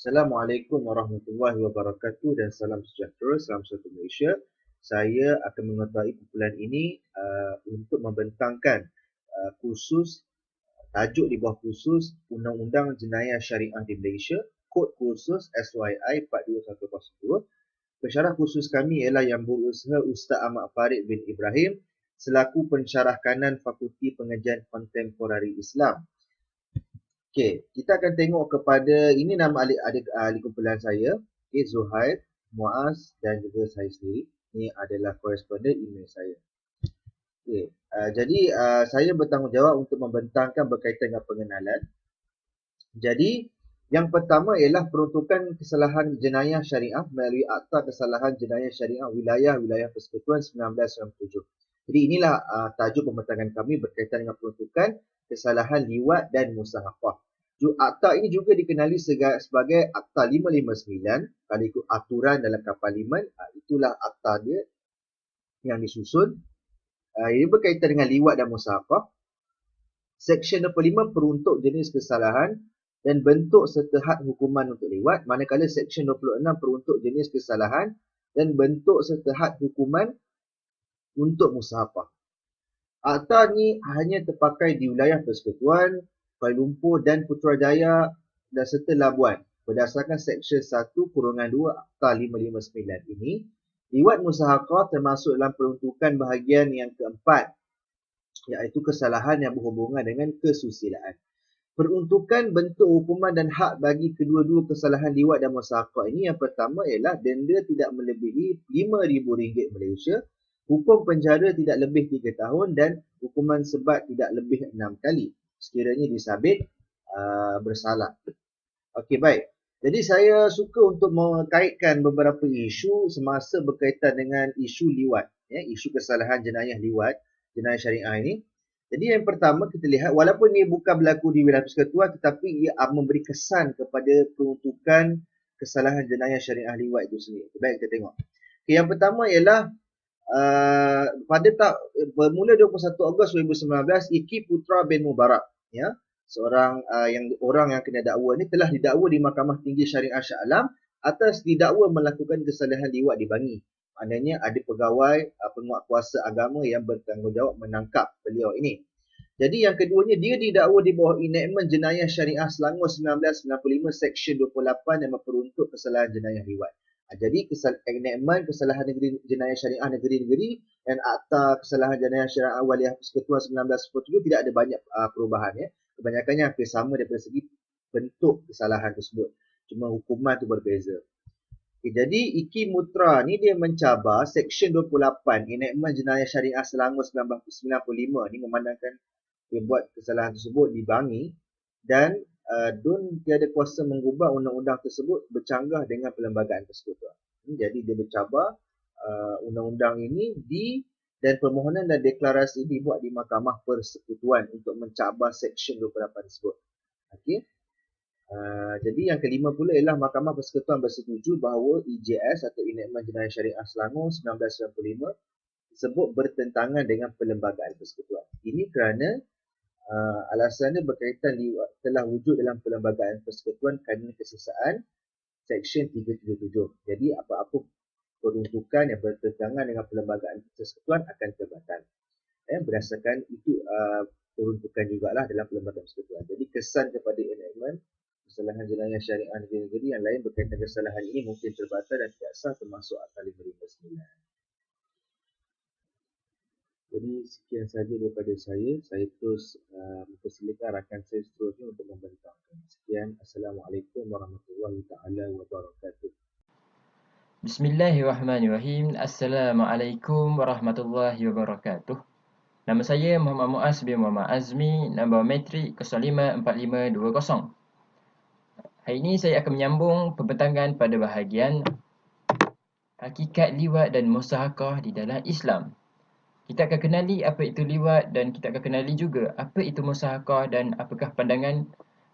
Assalamualaikum warahmatullahi wabarakatuh dan salam sejahtera, salam satu Malaysia. Saya akan mengetuai kumpulan ini untuk membentangkan kursus tajuk di bawah kursus Undang-Undang Jenayah Syariah di Malaysia, kod kursus SYI 42102. Pensyarah kursus kami ialah Yang Berusaha Ustaz Ahmad Farid bin Ibrahim selaku pensyarah kanan Fakulti Pengajian Kontemporari Islam. Okey, kita akan tengok kepada ini nama ahli kumpulan saya, Zuhair, Muaz dan juga saya sendiri. Ini adalah koresponden email saya. Okey, jadi saya bertanggungjawab untuk membentangkan berkaitan dengan pengenalan. Jadi, yang pertama ialah peruntukan kesalahan jenayah syariah melalui Akta Kesalahan Jenayah Syariah Wilayah-Wilayah Persekutuan 1997. Jadi inilah tajuk pembentangan kami berkaitan dengan peruntukan kesalahan liwat dan musahafah. Akta ini juga dikenali sebagai Akta 559, kalau ikut aturan dalam Parlimen, itulah akta dia yang disusun. Ini berkaitan dengan liwat dan musahafah. Seksyen 25 peruntuk jenis kesalahan dan bentuk serta had hukuman untuk liwat, manakala Seksyen 26 peruntuk jenis kesalahan dan bentuk serta had hukuman untuk musahafah. Akta ni hanya terpakai di wilayah Persekutuan, Kuala Lumpur dan Putrajaya dan serta Labuan. Berdasarkan Seksyen 1/2 Akta 559 ini, liwat musahafah termasuk dalam peruntukan bahagian yang keempat, iaitu kesalahan yang berhubungan dengan kesusilaan. Peruntukan bentuk hukuman dan hak bagi kedua-dua kesalahan liwat dan musahafah ini, yang pertama ialah denda tidak melebihi RM5,000 Malaysia, hukum penjara tidak lebih 3 tahun dan hukuman sebat tidak lebih 6 kali sekiranya disabit bersalah. Okey, baik. Jadi saya suka untuk mengkaitkan beberapa isu semasa berkaitan dengan isu liwat, isu kesalahan jenayah liwat, jenayah syariah ini. Jadi yang pertama kita lihat, walaupun ia bukan berlaku di wilayah persekutuan, tetapi ia memberi kesan kepada peruntukan kesalahan jenayah syariah liwat itu sendiri. Baik, kita tengok. Okay, yang pertama ialah bermula 21 Ogos 2019, Iki Putra bin Mubarak, seorang orang yang kena dakwa ni telah didakwa di Mahkamah Tinggi Syariah Shah Alam atas didakwa melakukan kesalahan liwat di Bangi. Maknanya ada pegawai penguatkuasa agama yang bertanggungjawab menangkap beliau ini. Jadi yang keduanya, dia didakwa di bawah Enactment Jenayah Syariah Selangor 1995 Seksyen 28 yang memperuntuk kesalahan jenayah liwat. Jadi Enactment Kesalahan Negeri Jenayah Syariah Negeri-Negeri dan Akta Kesalahan Jenayah Syariah Wilayah Persekutuan 1997 tidak ada banyak perubahan. Kebanyakannya hampir sama daripada segi bentuk kesalahan tersebut. Cuma hukuman tu berbeza. Jadi Iki Putra ni dia mencabar Seksyen 28 Enactment Jenayah Syariah Selangor 1995 ni, memandangkan dia buat kesalahan tersebut di Bangi dan DUN tiada kuasa mengubah undang-undang tersebut bercanggah dengan Perlembagaan Persekutuan. Jadi dia bercabar undang-undang ini dan permohonan dan deklarasi dibuat di Mahkamah Persekutuan untuk mencabar Seksyen 28 tersebut. Okey. Jadi yang kelima pula ialah Mahkamah Persekutuan bersetuju bahawa EJS atau Enactment Jenayah Syariah Selangor 1995 tersebut bertentangan dengan Perlembagaan Persekutuan. Ini kerana alasannya berkaitan telah wujud dalam Perlembagaan Persekutuan kerana kesesaan Seksyen 377. Jadi apa-apa peruntukan yang bertentangan dengan Perlembagaan Persekutuan akan terbatal. Berdasarkan itu peruntukan jugalah dalam Perlembagaan Persekutuan. Jadi kesan kepada enactment kesalahan jenayah syariah negeri-negeri yang lain berkaitan kesalahan ini mungkin terbatal dan tidak sah, termasuk Akta 559. Jadi sekian sahaja daripada saya. Saya terus mempersilakan rakan saya seterusnya untuk membentangkan. Sekian. Assalamualaikum warahmatullahi taala wabarakatuh. Bismillahirrahmanirrahim. Assalamualaikum warahmatullahi wabarakatuh. Nama saya Muhammad Muaz bin Muhammad Azmi, nombor metrik 054520. Hari ini saya akan menyambung pembentangan pada bahagian hakikat liwat dan musahakah di dalam Islam. Kita akan kenali apa itu liwat dan kita akan kenali juga apa itu musahakah dan apakah pandangan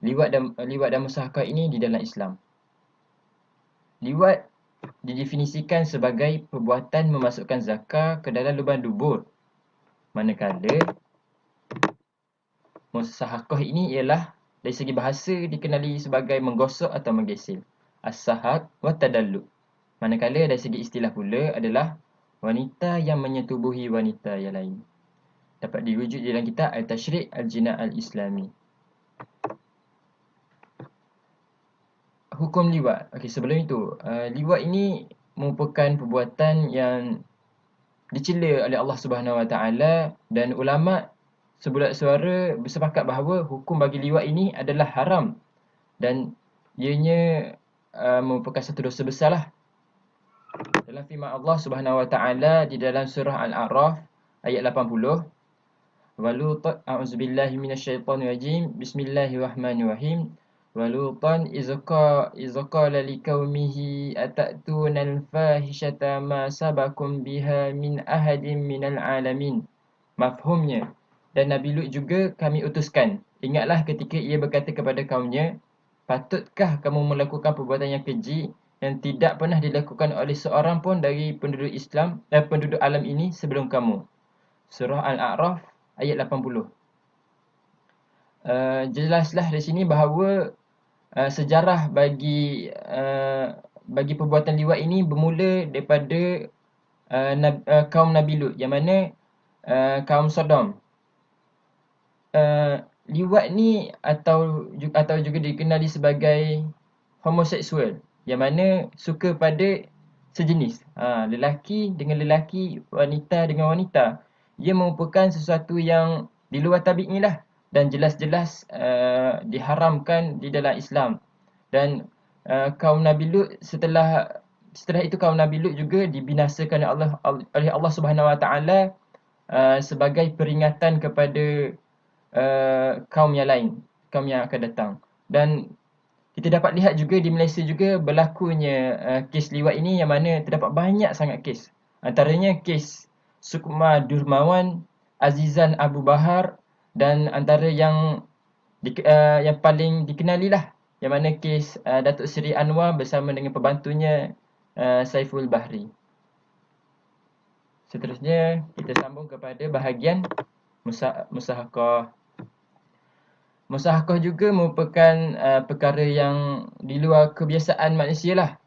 liwat dan musahakah ini di dalam Islam. Liwat didefinisikan sebagai perbuatan memasukkan zakar ke dalam lubang dubur. Manakala musahakah ini ialah dari segi bahasa dikenali sebagai menggosok atau menggesil. as-sahaq wa tadallu. Manakala dari segi istilah pula adalah wanita yang menyetubuhi wanita yang lain. Dapat dirujuk dalam kitab Al-Tashri' Al-Jina' Al-Islami. Hukum liwat. Okey, sebelum itu, liwat ini merupakan perbuatan yang dicela oleh Allah Subhanahu Wa Taala, dan ulama sebulat suara bersepakat bahawa hukum bagi liwat ini adalah haram dan ianya merupakan satu dosa besarlah. Dalam firman Allah Subhanahu Wa Taala di dalam surah Al-A'raf ayat 80, Walutan a'udzubillahi minasyaitonirrajim. Bismillahirrahmanirrahim. Walutan izqala liqaumihi atatuna al-fahishata ma sabakum biha min ahadin minal alamin. Mafhumnya, dan Nabi Lut juga kami utuskan. Ingatlah ketika ia berkata kepada kaumnya, patutkah kamu melakukan perbuatan yang keji yang tidak pernah dilakukan oleh seorang pun dari penduduk penduduk alam ini sebelum kamu. Surah Al-A'raf ayat 80. Jelaslah di sini bahawa sejarah bagi perbuatan liwat ini bermula daripada kaum Nabi Lut, yang mana kaum Sodom. Liwat ni atau juga dikenali sebagai homoseksual, yang mana suka pada sejenis, lelaki dengan lelaki, wanita dengan wanita. Ia merupakan sesuatu yang di luar tabi'i lah, dan jelas-jelas diharamkan di dalam Islam. Dan kaum Nabi Lut setelah itu kaum Nabi Lut juga dibinasakan oleh Allah Subhanahu Wa Taala sebagai peringatan kepada kaum yang lain, kaum yang akan datang. Dan kita dapat lihat juga di Malaysia juga berlakunya kes liwat ini, yang mana terdapat banyak sangat kes. Antaranya kes Sukma Durmawan, Azizan Abu Bahar, dan antara yang paling dikenali lah, yang mana kes Datuk Seri Anwar bersama dengan pembantunya Saiful Bahri. Seterusnya kita sambung kepada bahagian musahakah. Musahakah juga merupakan perkara yang di luar kebiasaan manusia lah.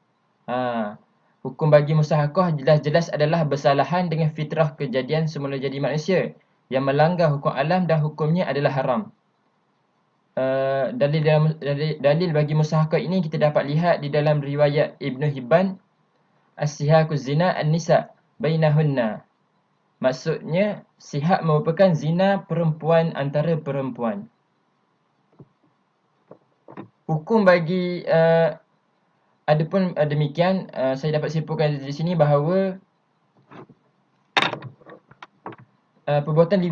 Hukum bagi musahakah jelas-jelas adalah bersalahan dengan fitrah kejadian semula jadi manusia, yang melanggar hukum alam dan hukumnya adalah haram. Dalil bagi musahakah ini kita dapat lihat di dalam riwayat Ibn Hibban, As-sihakuz zina an-nisa bainahunna. Maksudnya, sihak merupakan zina perempuan antara perempuan. Hukum bagi adapun demikian, saya dapat simpulkan di sini bahawa perbuatan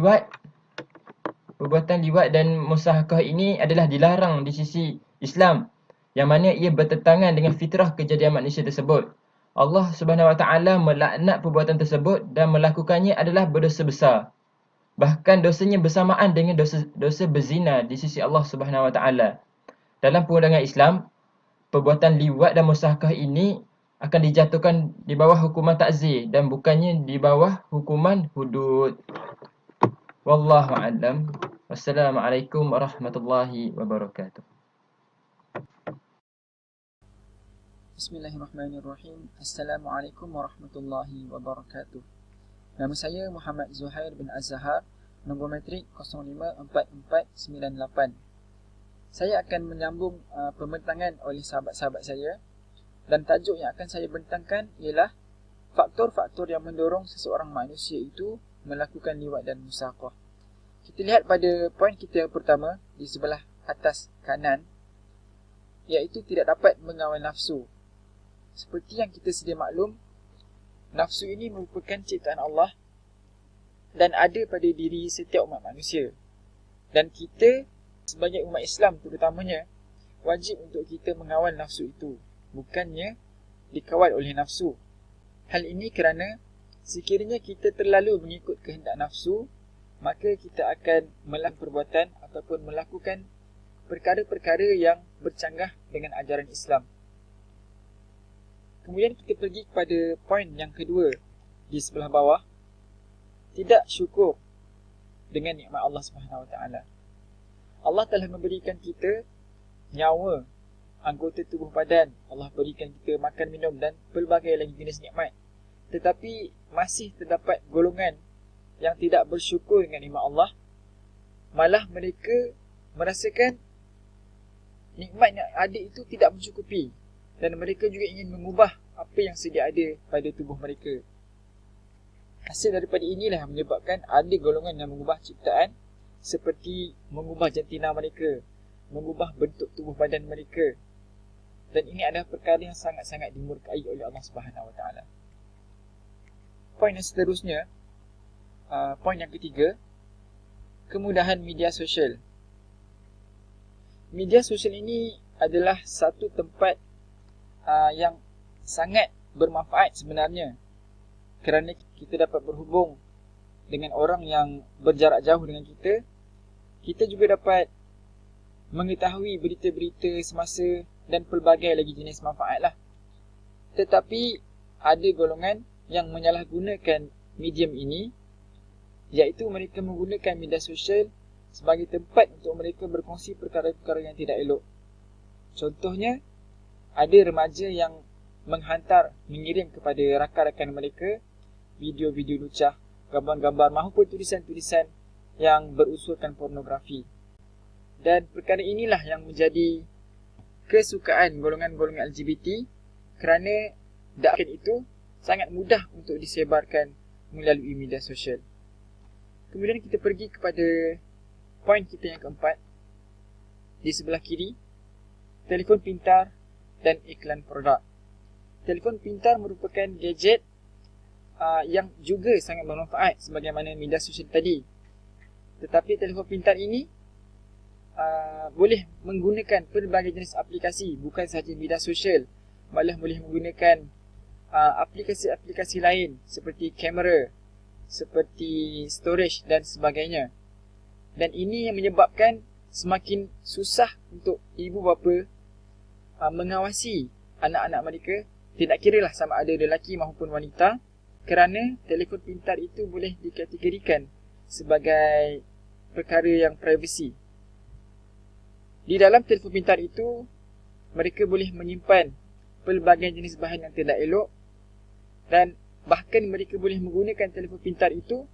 liwat dan musahakah ini adalah dilarang di sisi Islam, yang mana ia bertentangan dengan fitrah kejadian manusia tersebut. Allah Subhanahu Wa Taala melaknat perbuatan tersebut dan melakukannya adalah berdosa besar. Bahkan dosanya bersamaan dengan dosa berzina di sisi Allah Subhanahu Wa Taala. Dalam pandangan Islam, perbuatan liwat dan musahakah ini akan dijatuhkan di bawah hukuman ta'zir dan bukannya di bawah hukuman hudud. Wallahu a'lam. Wassalamualaikum warahmatullahi wabarakatuh. Bismillahirrahmanirrahim. Assalamualaikum warahmatullahi wabarakatuh. Nama saya Muhammad Zuhair bin Az-Zahar, nombor matrik 054498. Saya akan menyambung pembentangan oleh sahabat-sahabat saya, dan tajuk yang akan saya bentangkan ialah faktor-faktor yang mendorong seseorang manusia itu melakukan liwat dan musahakah. Kita lihat pada poin kita yang pertama di sebelah atas kanan, iaitu tidak dapat mengawal nafsu. Seperti yang kita sedia maklum, nafsu ini merupakan ciptaan Allah dan ada pada diri setiap umat manusia. Dan kita sebagai umat Islam terutamanya wajib untuk kita mengawal nafsu itu, bukannya dikawal oleh nafsu. Hal ini kerana sekiranya kita terlalu mengikut kehendak nafsu, maka kita akan melakukan perbuatan ataupun melakukan perkara-perkara yang bercanggah dengan ajaran Islam. Kemudian kita pergi kepada poin yang kedua di sebelah bawah, tidak syukur dengan nikmat Allah Subhanahu Wa Taala. Allah telah memberikan kita nyawa anggota tubuh badan, Allah berikan kita makan, minum dan pelbagai lagi jenis nikmat. Tetapi masih terdapat golongan yang tidak bersyukur dengan nikmat Allah. Malah mereka merasakan nikmat yang ada itu tidak mencukupi, dan mereka juga ingin mengubah apa yang sedia ada pada tubuh mereka. Hasil daripada inilah yang menyebabkan ada golongan yang mengubah ciptaan, seperti mengubah jantina mereka, mengubah bentuk tubuh badan mereka. Dan ini adalah perkara yang sangat-sangat dimurkai oleh Allah Subhanahu Wa Taala. Poin yang seterusnya, poin yang ketiga, kemudahan media sosial. Media sosial ini adalah satu tempat yang sangat bermanfaat sebenarnya, kerana kita dapat berhubung dengan orang yang berjarak jauh dengan kita. Kita juga dapat mengetahui berita-berita semasa dan pelbagai lagi jenis manfaat lah. Tetapi ada golongan yang menyalahgunakan medium ini, iaitu mereka menggunakan media sosial sebagai tempat untuk mereka berkongsi perkara-perkara yang tidak elok. Contohnya, ada remaja yang mengirim kepada rakan-rakan mereka video-video lucah, gambar-gambar maupun tulisan-tulisan yang berusulkan pornografi. Dan perkara inilah yang menjadi kesukaan golongan-golongan LGBT, kerana dakwah itu sangat mudah untuk disebarkan melalui media sosial. Kemudian kita pergi kepada poin kita yang keempat. Di sebelah kiri, telefon pintar dan iklan produk. Telefon pintar merupakan gadget yang juga sangat bermanfaat sebagaimana media sosial tadi. Tetapi telefon pintar ini boleh menggunakan pelbagai jenis aplikasi, bukan sahaja media sosial, malah boleh menggunakan aplikasi-aplikasi lain seperti kamera, seperti storage dan sebagainya. Dan ini yang menyebabkan semakin susah untuk ibu bapa mengawasi anak-anak mereka, tidak kiralah sama ada lelaki maupun wanita, kerana telefon pintar itu boleh dikategorikan sebagai perkara yang privasi. Di dalam telefon pintar itu, mereka boleh menyimpan pelbagai jenis bahan yang tidak elok, dan bahkan mereka boleh menggunakan telefon pintar itu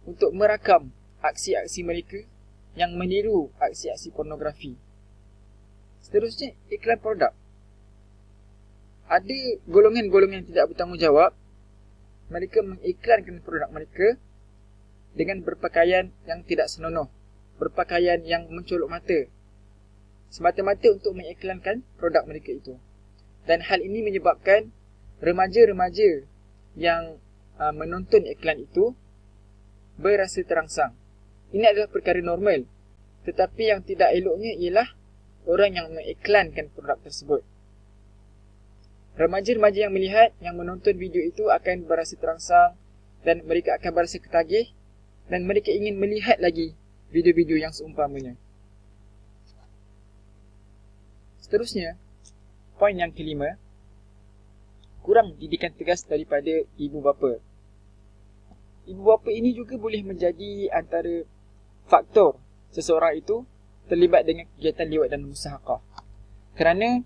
untuk merakam aksi-aksi mereka yang meniru aksi-aksi pornografi. Seterusnya, iklan produk. Ada golongan-golongan yang tidak bertanggungjawab. Mereka mengiklankan produk mereka dengan berpakaian yang tidak senonoh, berpakaian yang mencolok mata, semata-mata untuk mengiklankan produk mereka itu. Dan hal ini menyebabkan remaja-remaja yang menonton iklan itu berasa terangsang. Ini adalah perkara normal. Tetapi yang tidak eloknya ialah orang yang mengiklankan produk tersebut. Remaja-remaja yang melihat, yang menonton video itu akan berasa terangsang, dan mereka akan berasa ketagih, dan mereka ingin melihat lagi video-video yang seumpamanya. Seterusnya, poin yang kelima, kurang didikan tegas daripada ibu bapa. Ibu bapa ini juga boleh menjadi antara faktor seseorang itu terlibat dengan kegiatan liwat dan musahakah. Kerana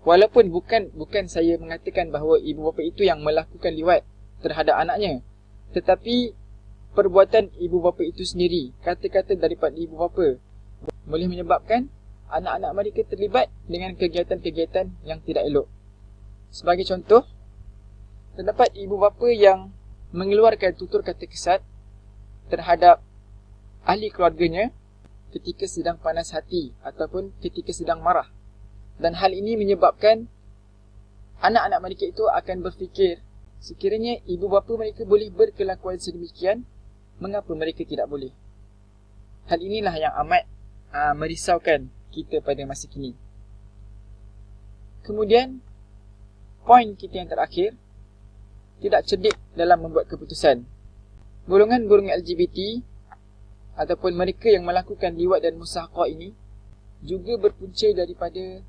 walaupun bukan saya mengatakan bahawa ibu bapa itu yang melakukan liwat terhadap anaknya, tetapi perbuatan ibu bapa itu sendiri, kata-kata daripada ibu bapa boleh menyebabkan anak-anak mereka terlibat dengan kegiatan-kegiatan yang tidak elok. Sebagai contoh, terdapat ibu bapa yang mengeluarkan tutur kata kesat terhadap ahli keluarganya ketika sedang panas hati ataupun ketika sedang marah. Dan hal ini menyebabkan anak-anak mereka itu akan berfikir, sekiranya ibu bapa mereka boleh berkelakuan sedemikian, mengapa mereka tidak boleh? Hal inilah yang amat merisaukan kita pada masa kini. Kemudian, poin kita yang terakhir, tidak cerdik dalam membuat keputusan. Golongan-golongan LGBT ataupun mereka yang melakukan liwat dan musahakah ini juga berpunca daripada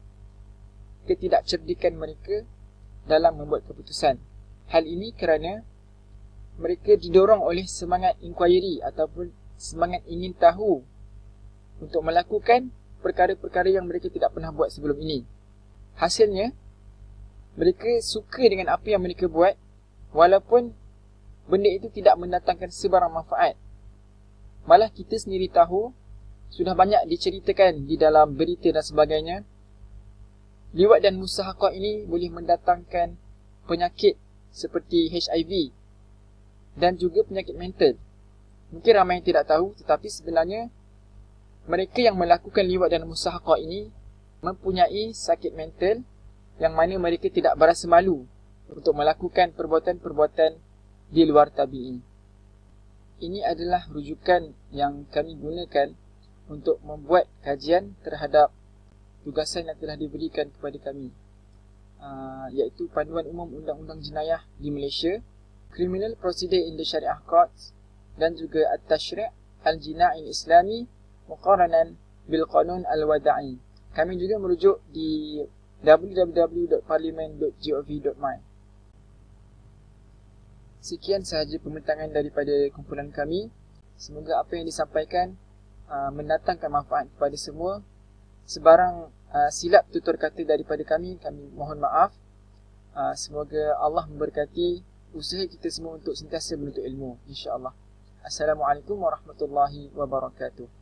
ketidakcerdikan mereka dalam membuat keputusan. Hal ini kerana mereka didorong oleh semangat inquiry ataupun semangat ingin tahu untuk melakukan perkara-perkara yang mereka tidak pernah buat sebelum ini. Hasilnya, mereka suka dengan apa yang mereka buat walaupun benda itu tidak mendatangkan sebarang manfaat. Malah kita sendiri tahu, sudah banyak diceritakan di dalam berita dan sebagainya, liwat dan musahakah ini boleh mendatangkan penyakit seperti HIV dan juga penyakit mental. Mungkin ramai yang tidak tahu, tetapi sebenarnya mereka yang melakukan liwat dan musahakah ini mempunyai sakit mental yang mana mereka tidak berasa malu untuk melakukan perbuatan-perbuatan di luar tabi'i. Ini adalah rujukan yang kami gunakan untuk membuat kajian terhadap tugasan yang telah diberikan kepada kami, iaitu Panduan Umum Undang-Undang Jenayah di Malaysia, Criminal Procedure in the Sharia Courts, dan juga At-Tashri' Al-Jina'i Islami Muqaranan Bil Qanun Al-Wada'i. Kami juga merujuk di www.parliament.gov.my. Sekian sahaja pembincangan daripada kumpulan kami. Semoga apa yang disampaikan mendatangkan manfaat kepada semua. Sebarang silap tutur kata daripada kami mohon maaf. Semoga Allah memberkati usaha kita semua untuk sentiasa menuntut ilmu, insya-Allah. Assalamualaikum warahmatullahi wabarakatuh.